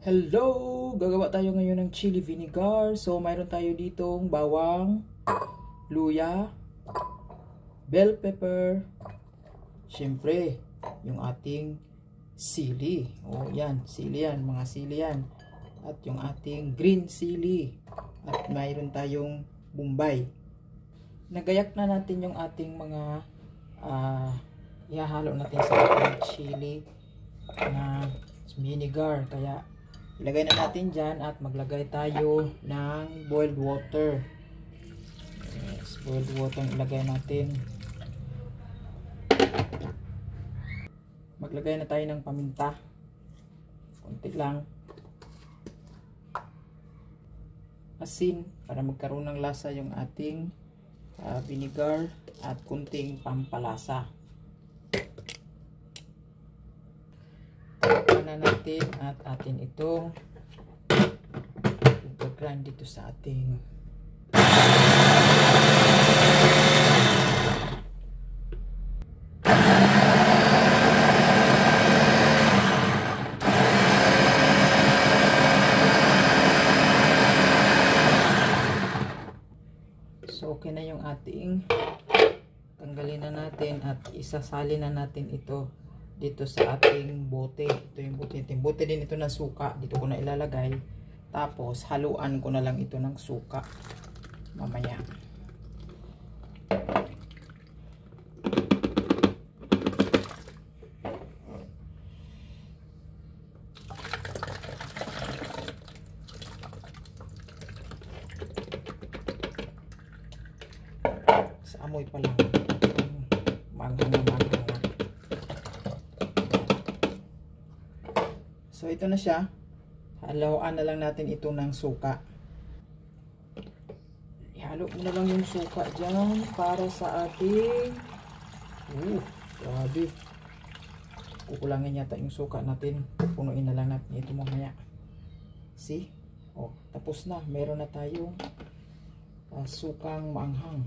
Hello! Gagawa tayo ngayon ng chili vinegar. So, mayroon tayo ditong bawang, luya, bell pepper, syempre, yung ating sili. O, yan. Sili yan. Mga sili yan. At yung ating green sili. At mayroon tayong bombay. Nagayak na natin yung ating mga ihahalo natin sa ating chili na vinegar. Kaya, ilagay na natin dyan at maglagay tayo ng boiled water. Yes, boiled water ilagay natin. Maglagay na tayo ng paminta. Konti lang. Asin para magkaroon ng lasa yung ating vinegar at kunting pampalasa. Na natin at atin itong i-grind dito sa ating so okay na yung ating tanggalin na natin at isasalin na natin ito dito sa ating bote. Ito yung bote. Yung bote din ito ng suka. Dito ko na ilalagay. Tapos, haluan ko na lang ito ng suka. Mamaya. Sa amoy pa lang. Manghang na manghang na. So, ito na siya. Haluan na lang natin ito ng suka. Ihalo mo na lang yung suka dyan para sa ating grabe. Kukulangin yata yung suka natin. Punuin na lang natin ito mamaya. See? Oh, tapos na. Meron na tayong sukang maanghang.